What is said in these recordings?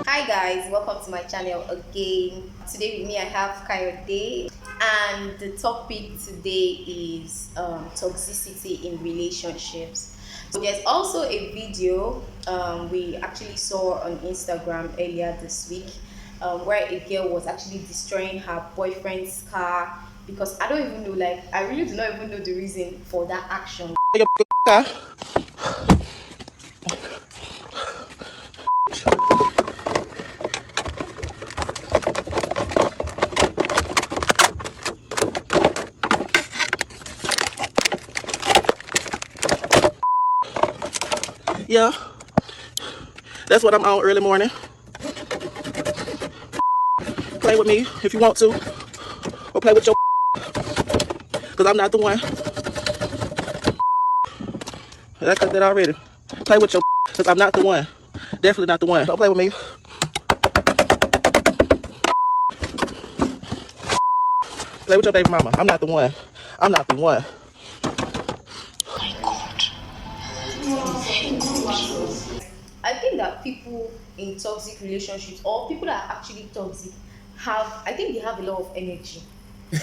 Hi guys, welcome to my channel again. Today with me I have Kayode, and the topic today is toxicity in relationships. So there's also a video we actually saw on Instagram earlier this week, where a girl was actually destroying her boyfriend's car because I don't even know, like I really do not even know the reason for that action. Yeah, that's what I'm on early morning. Play with me if you want to, or play with your because I'm not the one. I cut that already. Play with your because I'm not the one. Definitely not the one. Don't play with me. Play with your baby mama. I'm not the one. I'm not the one. I think that people in toxic relationships or people that are actually toxic I think they have a lot of energy.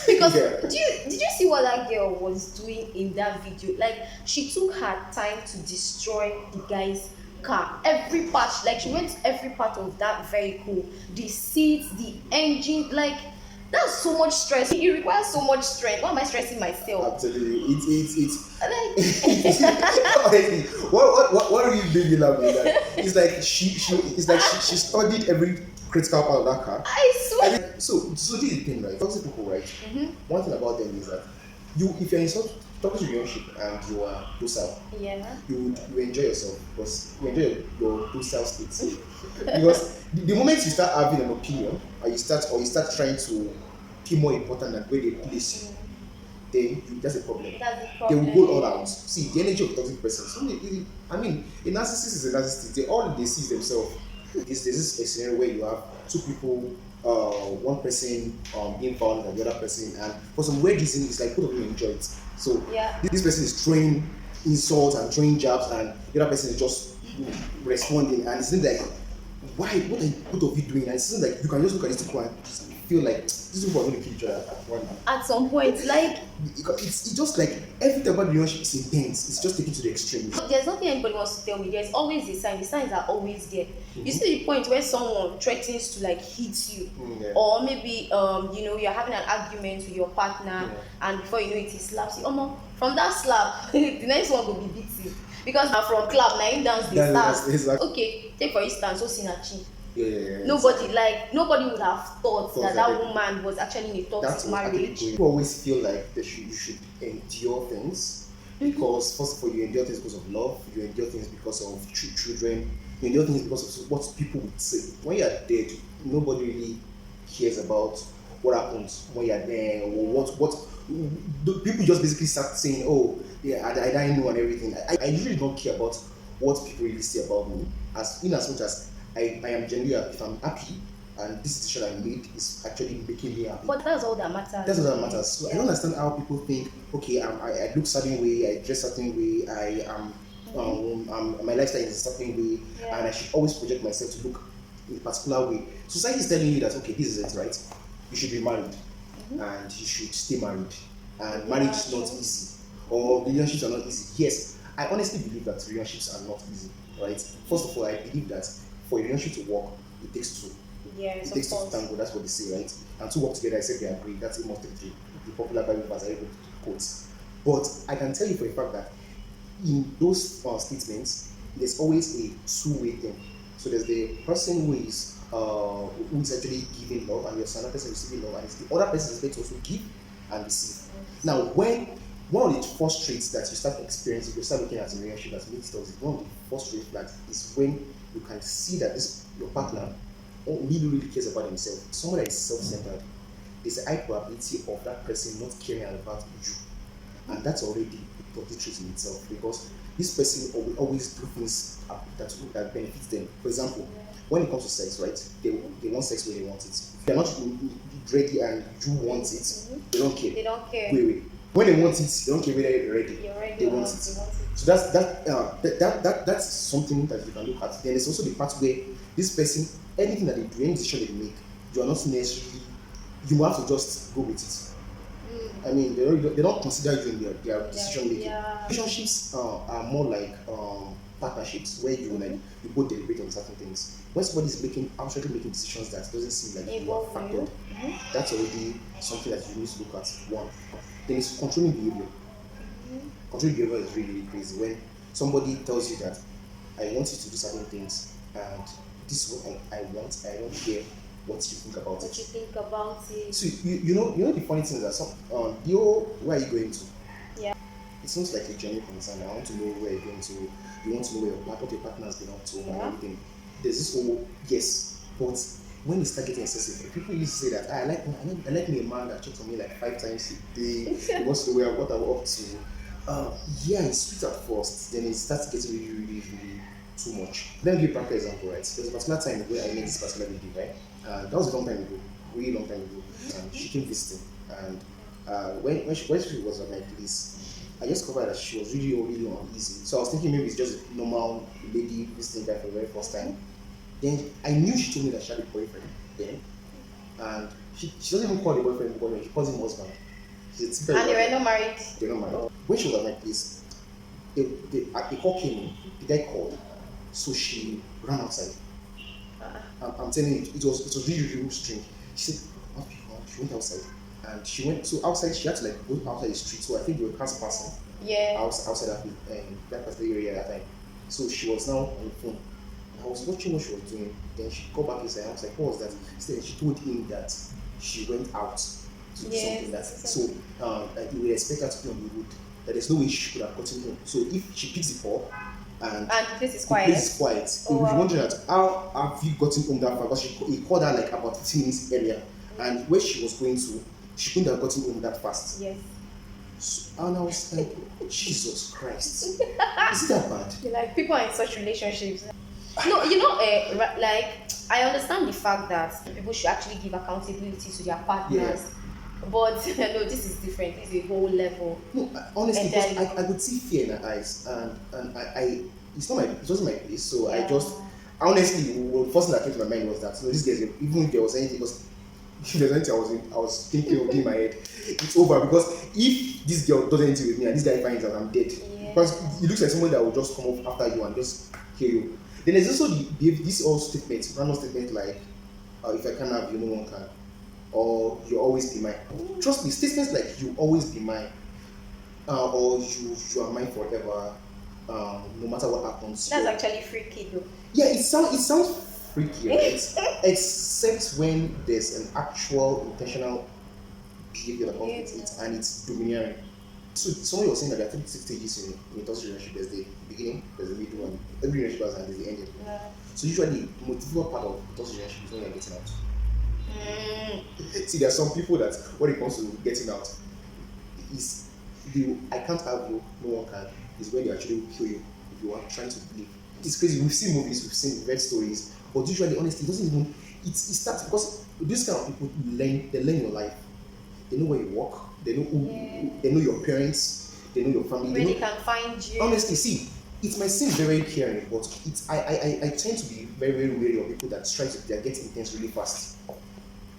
Because did you see what that girl was doing in that video? Like she took her time to destroy the guy's car, every part, like she went to every part of that vehicle, the seats, the engine, like that's so much stress. It requires so much strength. Why am I stressing myself? Absolutely, it's Like, honestly, what are you doing now? It's like she studied every critical part of that car. I swear. So this is the thing, right? Toxic people, right? One thing about them is that if you're in such toxic relationship and you are docile, Yeah. you enjoy yourself because you enjoy your docile state. Because the moment you start having an opinion or you start trying to be more important than where they place you, then that's a problem. That's the They problem. will go all out. See, the energy of a toxic person. I mean, a narcissist is a narcissist. They see themselves. There's this a scenario where you have two people, one person being violent and the other person, and for some weird reason, it's like both of them enjoy it. So Yeah. this person is throwing insults and throwing jabs, and the other person is just responding, and it seems like, why? What are both of you doing? And it seems like you can just look at these people and just feel like these people are going to kill each other at one time. At some point, like It's just like everything about the relationship is intense. It's just taken to the extreme. there's nothing anybody wants to tell me. There's always a sign. The signs are always there. You see the point where someone threatens to like hit you, Yeah. or maybe you're having an argument with your partner, and before you know it, he slaps you. From that slap, the next one will be beating because now from club, now him dance the That's stars. exactly. Okay, take for instance, Osinachi. Yeah. Nobody would have thought that Exactly. woman was actually in a That's toxic what actually marriage. people always feel like you should endure things because first of all you endure things because of love, you endure things because of children, you endure things because of what people would say. When you are dead, nobody really cares about what happens when you are there or what the people just basically start saying, oh yeah, I know and everything. I usually don't care about what people really say about me as much as I am genuinely happy. If I'm happy and this decision I made is actually making me happy. But that's all that matters. That's what matters. So I don't understand how people think, okay, I look certain way, I dress certain way, my lifestyle is a certain way, and I should always project myself to look in a particular way. Society is telling you that, okay, this is it, right? You should be married, and you should stay married. And marriage is not easy, or relationships are not easy. Yes, I honestly believe that relationships are not easy, right? First of all, I believe that for a relationship to work, it takes two. Yes, It takes of two to course. tango, that's what they say, right? And two work together, I said they agree. That's a must take three. The popular Bible verse I even quote. But I can tell you for a fact that in those statements, there's always a two-way thing. So there's the person who is actually giving love, and there's another person receiving love, and it's the other person is there to also give and receive. Now, when one of the first traits that you start experiencing, you start looking at a relationship that makes toxic, one of the first red flags is when you can see that your partner really cares about himself. Someone that is self-centered, there's a high probability of that person not caring about you, and that's already a toxic trait in itself because this person will always do things that benefits them. For example, when it comes to sex, right? They want sex where they want it. If they're not ready and you want it, they don't care. They don't care. Wait. When they want it, they don't care whether you're ready. You're ready They or want not, it. you want it. So that's something that you can look at. Then there's also the part where this person, anything that they do, any decision they make, you are not necessarily, you have to just go with it. I mean, they don't consider you in their decision making. Yeah. Relationships are more like partnerships where you like you both deliberate on certain things. When somebody is absolutely making decisions that doesn't seem like you are Involve factored, you. that's already something that you need to look at. One, then it's controlling behavior. Controlling behavior is really, really crazy. When somebody tells you that I want you to do certain things and this is what I want, I don't care what you think about What it. you think about it? So you know the funny thing is that some where are you going to? Yeah. It sounds like a genuine concern. I want to know where you're going to. You want to know what your partner's been up to and Yeah. everything. There's this whole yes, but when it starts getting excessive, people used to say that I like me a man that checks on me like 5 times a day. He wants to know what I'm up to. Yeah, it's sweet at first. Then it starts getting really, really, really too much. Let me give you a practical example, right? There's a particular time where I met this particular lady, right? That was a long time ago, really long time ago. And she came visiting, and when she was at my place, I just discovered that she was really, really uneasy. So I was thinking maybe it's just a normal lady visiting guy for the very first time. Then I knew she told me that she had a boyfriend then, and she doesn't even call the boyfriend boyfriend, she calls him husband. She's a typical And they were not married. they're not married. When she was at my place, a call came in, the guy called, so she ran outside. I'm telling you, it was really, really strange. She said, what people? She went outside. And she went, so outside, she had to like go outside the street. So I think there were cars passing Yeah. outside that particular area at that time. So she was now on the phone. I was watching what she was doing. Then she called back inside. I was like, what was that? She told him that she went out to do something that. So that you would expect her to be on the road. That there's no way she could have gotten home. So if she picks the call and the place is the quiet. place is quiet. Oh, You'll be wow. wondering that how have you gotten home that far? Because he called her like about 15 minutes earlier, and where she was going to, she couldn't have gotten home that fast. Yes. So, and I was like, Jesus Christ, is it that bad? Like people are in such relationships. No, like I understand the fact that people should actually give accountability to their partners, but no, this is different. This is a whole level. No, honestly, And because then- I could see fear in her eyes, and I it's not my it wasn't my place. So I Yeah. just honestly, the first thing that came to my mind was that this guy, even if there was anything, because if there's anything I was thinking of in my head, it's over. Because if this girl does anything with me and this guy finds out, I'm dead. Yeah. Because it looks like somebody that will just come up after you and just kill you. Then there's also this old statement, random statement like, if I can't have you, no one can, or you always be mine. Trust me, statements like you always be mine, or you are mine forever, no matter what happens. That's actually freaky though. Yeah, it sounds freaky, right? Except when there's an actual intentional behavior that comes with it and it's domineering. So somebody was saying that there are 36 stages in a toxic relationship. There's the beginning, there's the middle, and every relationship has and there's the ending. Yeah. So usually the most difficult part of the toxic relationship is when you're getting out. See, there are some people that when it comes to getting out, is I can't have you, no one can, is when they actually will kill you if you are trying to leave. It's crazy. We've seen movies, we've read stories, but usually, honestly, it doesn't even. It starts because this kind of people they learn your life. They know where you work. They know they know your parents. They know your family. Where They they know, can find you. honestly, see, it might seem very caring, but I tend to be very, very wary of people that they get intense really fast.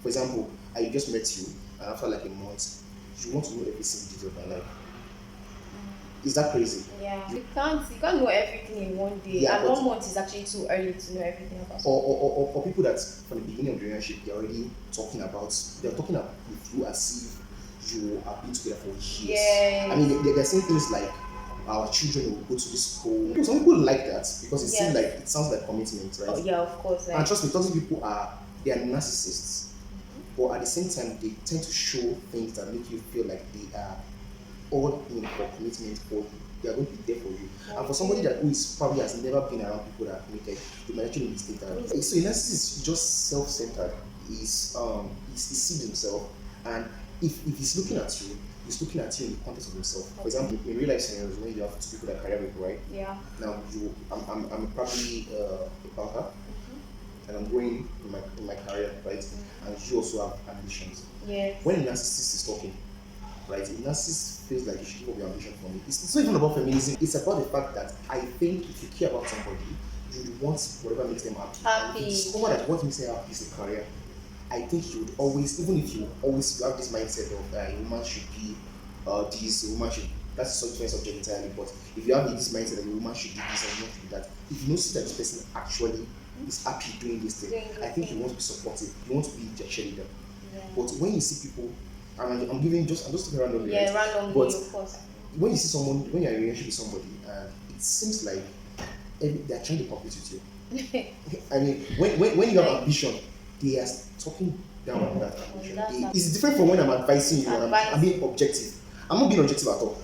For example, I just met you, and after like a month, you want to know every single detail of my life. Is that crazy? Yeah. You can't know everything in one day. Yeah, and but- 1 month is actually too early to know everything about Or people that from the beginning of the relationship they're already talking about with you as if you have been together for years. Yes. I mean they're saying things like our children will go to this school. Some people like that because it seems like it sounds like commitment, right? Oh yeah, of course. And trust me, toxic people they are narcissists. But at the same time they tend to show things that make you feel like they are all in for commitment for you. They are going to be there for you. And for somebody that who is probably has never been around people that are committed, you might actually mistake that. So a narcissist is just self-centered. He sees himself, and if he's looking at you, he's looking at you in the context of himself. For example, in real life scenarios, when you have two people that career people, right? Yeah. Now I'm probably a banker, and I'm going in my career, right? And you also have ambitions. Yes. When a narcissist is talking, right? A narcissist feels like you should give up your ambition for me. It's not even about feminism. It's about the fact that I think if you care about somebody, you would want whatever makes them happy. And if you discover that what makes them happy is a career, I think you would always, even if you always have this mindset of a woman should be this, a woman should, that's a different subject entirely, but if you have this mindset that a woman should do this and a woman should do that, if you notice that this person actually is happy doing this thing, I think you want to be supportive, you want to be their cheerleader. Yeah. But when you see people, and I'm just talking randomly, Yeah, right? randomly, But of course. when you see someone, when you're in a relationship with somebody, and it seems like they're trying to compete with you. I mean, when you have ambition, they are talking down on that ambition. It's different from when I'm advising you and I'm being objective. I'm not being objective at all.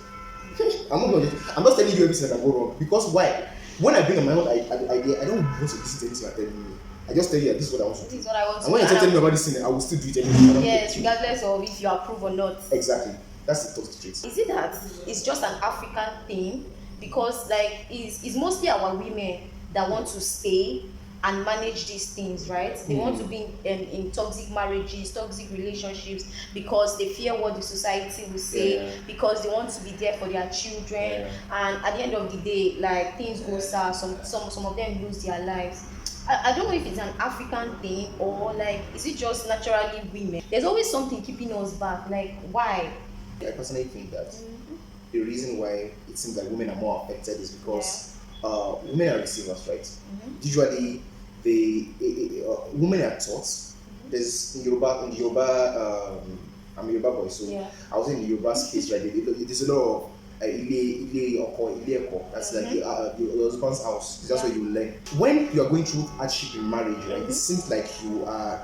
I'm not being objective. I'm just telling you everything that can go wrong. Because why? When I bring my own idea, I don't want to listen to anything you're telling me. I just tell you that this is what I want to do. This is what I want to do. And when you're telling me about this thing, I will still do it anyway. Yes, regardless of if you approve or not. Exactly. That's the toxic trait. Is it that it's just an African thing? Because like it's mostly our women that want to stay and manage these things, right? They want to be in toxic marriages, toxic relationships because they fear what the society will say, because they want to be there for their children, and at the end of the day, like things go south. Some of them lose their lives. I don't know if it's an African thing or like is it just naturally women? There's always something keeping us back. Like why? I personally think that the reason why it seems like women are more affected is because women are receivers, right? Usually, women are taught. There's in Yoruba, I'm a Yoruba boy, so I was in the Yoruba space, right? There's a lot of Ile Eko, that's like the husband's house. That's where you learn. When you are going through hardship in marriage, right? It seems like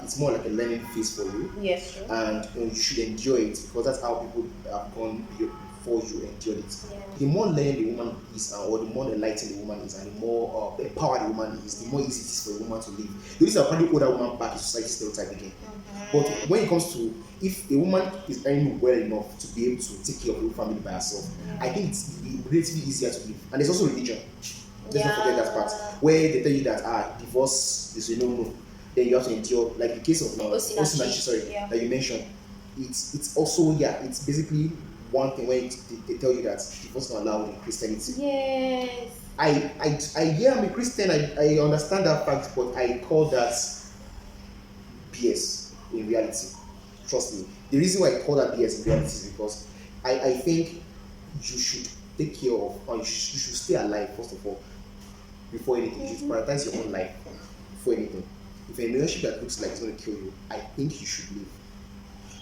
it's more like a learning phase for you. Yes, true. And you should enjoy it because that's how people have gone before you endured it. The more learned the woman is, or the more enlightened the woman is, and the more empowered the woman is, the more easy it is for a woman to live. These are probably older woman back in society stereotype again. But when it comes to if a woman is earning well enough to be able to take care of her family by herself, I think it's relatively easier to live. And there's also religion. Let's not forget that part where they tell you that divorce is a no. Then you have to endure, like the case of Osinachi, that you mentioned. It's also it's basically one thing where they tell you that divorce is not allowed in Christianity. Yes. I'm a Christian. I understand that fact, but I call that BS in reality. Trust me. The reason why I call that BS in reality is because I think you should take care of, or you should stay alive first of all before anything. You should prioritize your own life before anything. If a relationship that looks like it's going to kill you, I think you should leave.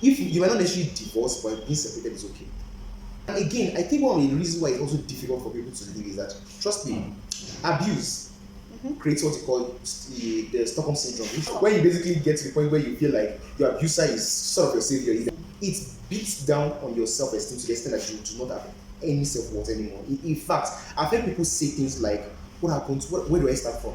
If you might not necessarily divorce, but being separated is okay. And again, I think one of the reasons why it's also difficult for people to live is that, trust me, abuse creates what you call the Stockholm syndrome, where you basically get to the point where you feel like your abuser is sort of your savior. It beats down on your self-esteem to the extent that you do not have any self-worth anymore. In fact, I've heard people say things like, what happened? Where do I start from?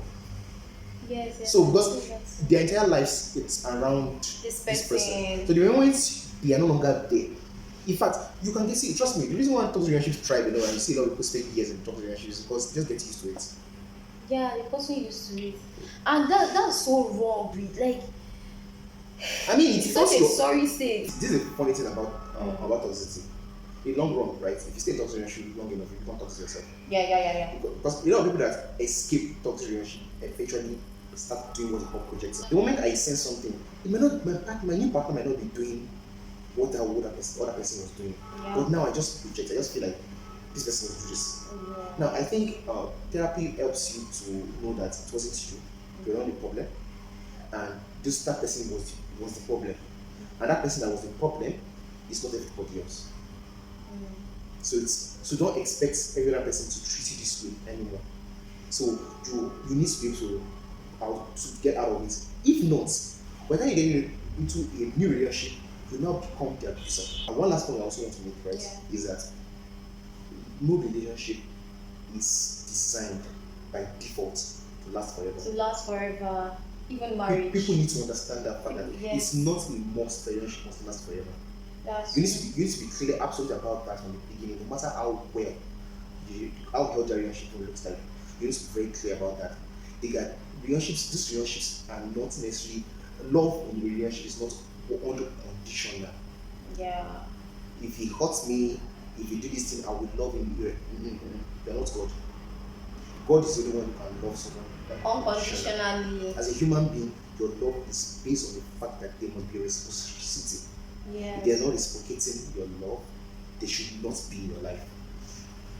Yes. So because their entire lives it's around this person. So the moment they are no longer there, in fact, you can see. Trust me. The reason why toxic relationships thrive, and you see a lot of people spend years in toxic relationships, is because they just get used to it. Yeah, the person used to it, and that's so wrong. Like, I mean, it's such a sorry state. This is a funny thing about toxicity. In long run, right? If you stay in toxic relationship long enough, you become toxic yourself. Yeah. Because a lot of people that escape toxic relationship eventually start doing what they call projects. The moment I sense something, it may not, my new partner might not be doing what that other person was doing. Yeah. But now I just project. I just feel like this person will do this. Yeah. Now I think therapy helps you to know that it wasn't you. You're not the problem, and that person was the problem, and that person that was the problem is not everybody else. So don't expect every other person to treat you this way anymore. So you need to be able to get out of it. If not, by the time you get into a new relationship, you now become the abuser. And one last point I also want to make, right, is that no relationship is designed by default to last forever. Even marriage. People need to understand that fact that it's not a must. The relationship must last forever. You need to be clear, absolutely about that from the beginning. No matter how healthy a relationship looks like, you need to be very clear about that. These relationships are not necessarily, love in the relationship is not unconditional. Yeah. if he hurts me, if he do this thing, I would love him. You're not God. God is the only one who can love someone Unconditionally. As a human being, your love is based on the fact that there must be reciprocity. Yes. If they are not reciprocating your love, they should not be in your life.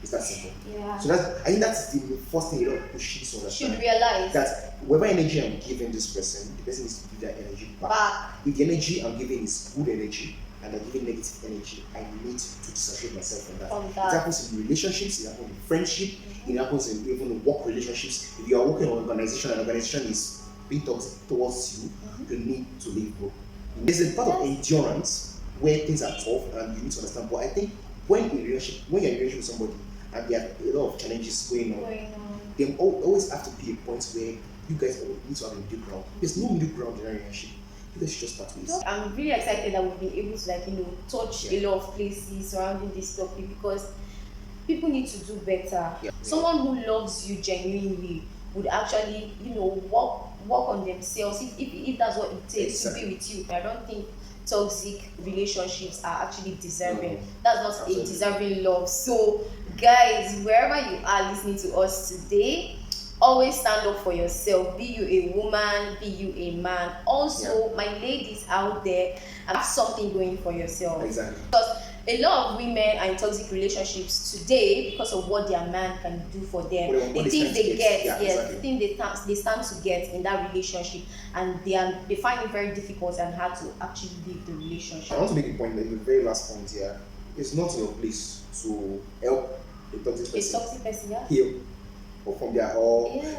It's that simple. Yeah. So I think that's the first thing a lot of people should understand. Should realize that whatever energy I'm giving this person, the person needs to give that energy back. If the energy I'm giving is good energy and I'm giving negative energy, I need to dissociate myself from that. It happens in relationships, it happens in friendship, it happens in even work relationships. If you are working in an organization and the organization is being toxic towards you, you need to leave go. There's a part of endurance where things are tough and you need to understand. But I think when you're in a relationship with somebody and there are a lot of challenges going on, there always have to be a point where you guys need to have a middle ground. There's no middle ground in a relationship. You guys should just start with. I'm really excited that we'll be able to touch a lot of places surrounding this topic, because people need to do better. Someone who loves you genuinely would actually work on themselves if that's what it takes to be with you. I don't think toxic relationships are actually deserving. That's not a deserving love. So guys, wherever you are listening to us today, always stand up for yourself. Be you a woman, be you a man. Also, my ladies out there, have something going for yourself. Exactly. Because a lot of women are in toxic relationships today because of what their man can do for them. The things they get, the thing they stand to get in that relationship, and they find it very difficult and hard to actually leave the relationship. I want to make a point, like the very last point here. It's not in your place to help a toxic person heal or from their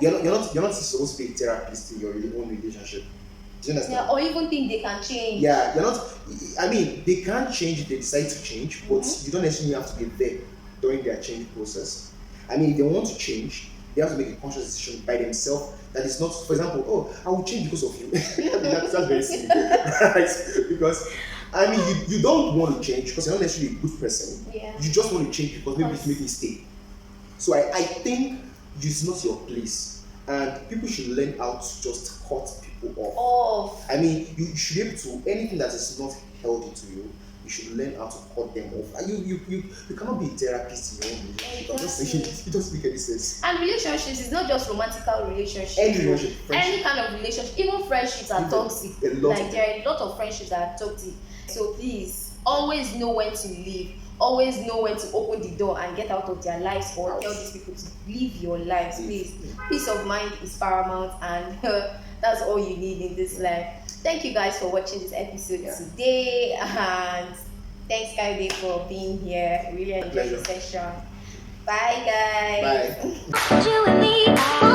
you're not supposed to be a therapist in your own relationship. Do you understand? Yeah, or even think they can change. Yeah, you're not. I mean, they can change if they decide to change, but you don't necessarily have to be there during their change process. I mean, if they want to change, they have to make a conscious decision by themselves. That is not, for example, I will change because of you. That's very simple, right? Because I mean, you don't want to change because you're not necessarily a good person. Yeah. You just want to change because maybe it's making me stay. So I think it's not your place, and people should learn how to just cut people off. I mean, you should be able to, anything that is not healthy to you, you should learn how to cut them off. You cannot be a therapist in your own relationship. I'm just saying, it doesn't make any sense. And relationships is not just romantical relationships. Any relationship, any kind of relationship, even friendships are toxic. Like there are a lot of friendships that are toxic. So please, always know when to leave. Always know when to open the door and get out of their lives, or tell these people to live your lives, please. Peace of mind is paramount, and that's all you need in this life. Thank you guys for watching this episode today, and thanks Kylie for being here. Really enjoyed the session. Bye guys. Bye.